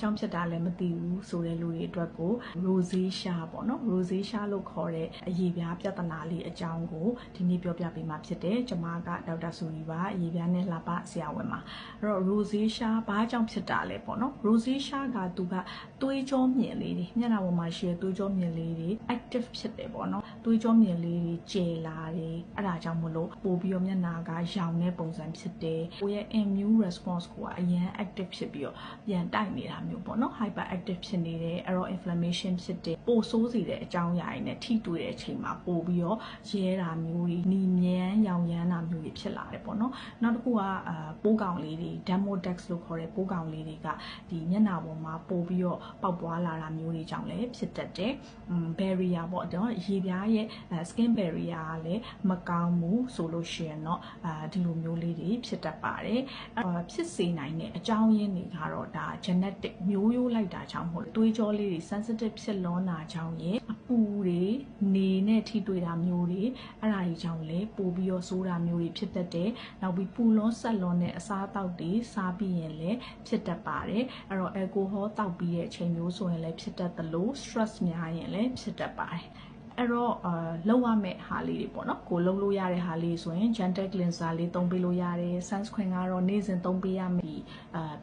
ကြောင့်ဖြစ်တာလည်းမသိဘူးဆိုတဲ့လူတွေအတွက်ကို rosacea ပေါ့နော် rosacea လို့ခေါ်တဲ့အရေပြားပြဿနာလေးအကြောင်းကိုဒီနေ့ပြောပြပေးမှာဖြစ်တယ်ကျွန်မကဒေါက်တာဆူရီပါအရေပြားနဲ့လှပဆရာဝန်ပါအဲ့တော့ rosacea ဘာကြောင့်ဖြစ်တာလဲပေါ့နော် rosacea ကသူကသွေးကြောမြင်လေးတွေမျက်နှာပေါ်မှာရှိတဲ့သွေးကြောမြင်လေးတွေ active ဖြစ်တယ်ပေါ့နော်သွေးကြောမြင်လေးတွေကျယ်လာတယ်အဲ့ဒါကြောင့်မလို့ပို့ပြီးတော့မျက်နှာကရောင်တဲ့ပုံစံဖြစ်တယ်ကိုယ့်ရဲ့ immune response ကိုအရင် active ဖြစ်ပြီးတော့ပြန်တိုက်နေတာမျိုးပေါ့နော် hyper active ဖြစ်နေတယ်အဲ့တော့ inflammation ဖြစ်တယ်ပိုဆိုးစေတဲ့အကြောင်းအရာတွေနဲ့ထိတွေ့တဲ့အချိန်မှာပို့ပြီးတော့ရဲတာမျိုးတွေနီမြန်းရောင်ရမ်းတာမျိုးတွေဖြစ်လာတယ်ပေါ့နော်နောက်တစ်ခုကပိုးကောင်လေးတွေ Demodex လို့ခေါ်တဲ့ပိုးကောင်လေးတွေကဒီမျက်နှာပေါ်မှာပို့ပြီးတော့ပေါက်ပွားလာတာမျိုးတွေကြောင့်လည်းဖြစ်တတ်တယ်barrier ပေါ့နော်ရေပြားရဲ့ skin barrier ကလည်းမကောင်းဘူးဆိုလို့ရှိရင်တော့ဒီလိုမျိုးလေးတွေဖြစ်တတ်ပါတယ်ဖြစ်စေနိုင်တဲ့အကြောင်းရင်းတွေကတော့ဒါ genetic မျိုးရိုးလိုက်တာကြောင့်မဟုတ်သွေးကြောလေးတွေ sensitive ဖြစ်လွန်းတာကြောင့်ရဲ့အပူတွေနေနဲ့ထိတွေ့တာမျိုးတွေအဲ့ဒါတွေကြောင့်လည်းပို့ပြီးတော့ဆိုးတာမျိုးတွေဖြစ်တတ်တယ်နောက်ပြီးပူလွန်းဆက်လွန်းတဲ့အစားအသောက်တွေစားပြီးရင်လည်းဖြစ်တတ်ပါတယ်အဲ့တော့ alcohol တောက်ပြီးတဲ့အချိန်မျိုးဆိုရင်လည်းဖြစ်တတ်သလို stress များရင်လည်းဖြစ်တတ်ပါတယ်အဲ့တော့လောက်ရမယ့်ဟာလေးတွေပေါ့နော်ကိုလုံးလို့ရတဲ့ဟာလေးဆိုရင် gentle cleanser လေးသုံးပေးလို့ရတယ် sunscreen ကတော့နေ့စဉ်သုံးပေးရမယ်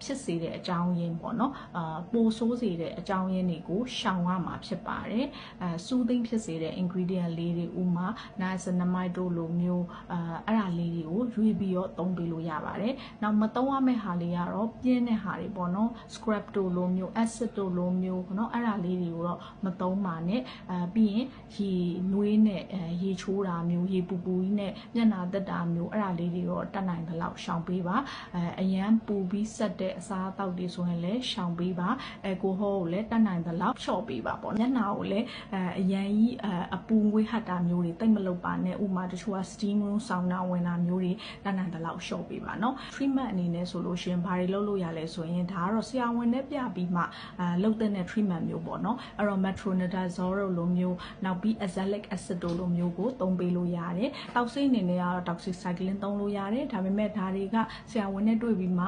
ဖြစ်စေတဲ့အကြောင်းရင်းပေါ့နော်ပိုဆိုးစေတဲ့အကြောင်းရင်းတွေကိုရှောင်ရမှာဖြစ်ပါတယ်soothing ဖြစ်စေတဲ့ ingredient လေးတွေဥမာ niacinamide တို့လိုမျိုးအဲ့ဒါလေးတွေကိုရွေးပြီးတော့သုံးပေးလို့ရပါတယ်နောက်မသုံးရမယ့်ဟာလေးကတော့ပြင်းတဲ့ဟာတွေပေါ့နော် scrub တို့လိုမျိုး acid တို့လိုမျိုးเนาะအဲ့ဒါလေးတွေကိုတော့မသုံးပါနဲ့ပြီးရင်ရေနွေးနဲ့ရေချိုးတာမျိုးရေပူပူကြီးနဲ့မျက်နှာတက်တာမျိုးအဲ့ဒါလေးတွေတော့တတ်နိုင်သလောက်ရှောင်ပေးပါအရန်ပူပြီးဆက်တဲ့အစားအသောက်တွေဆိုရင်လည်းရှောင်ပေးပါalcohol ကိုလည်းတတ်နိုင်သလောက်လျှော့ပေးပါပေါ့မျက်နှာကိုလည်းအရန်ကြီးအပူငွေးဟတ်တာမျိုးတွေတိတ်မလုပ်ပါနဲ့ဥမာတချို့က steam room ဆောင်းနာဝင်တာမျိုးတွေတတ်နိုင်သလောက်လျှော့ပေးပါเนาะ treatment အနေနဲ့ဆိုလို့ရှိရင်ဘာတွေလုပ်လို့ရလဲဆိုရင်ဒါကတော့ဆရာဝန်နဲ့ပြပြီးမှလုပ်တဲ့ treatment မျိုးပေါ့เนาะအဲ့တော့ metronidazole လိုမျိုးနောက်ပြီး azelaic acid တို့လိုမျိုးကိုသုံးပေးလို့ရတယ်။တောက်ဆိတ်အနေနဲ့ကတော့ doxycycline သုံးလို့ရတယ်။ဒါပေမဲ့ဒါတွေကဆရာဝန်နဲ့တွေ့ပြီးမှ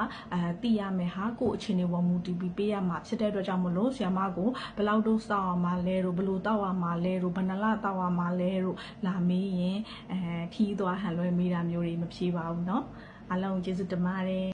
သိရမယ်ဟာကိုယ့်အခြေအနေပေါ်မူတည်ပြီးပေးရမှာဖြစ်တဲ့အတွက်ကြောင့်မလို့ဆရာမကိုဘယ်လောက် dose တောက်ရမှာလဲတို့ဘယ်လိုတောက်ရမှာလဲတို့ဘယ်နှလတောက်ရမှာလဲတို့လာမေးရင်ခီးသွားဟန်လွဲမေးတာမျိုးတွေမဖြေပါဘူးเนาะအားလုံးကျေးဇူးတင်ပါတယ်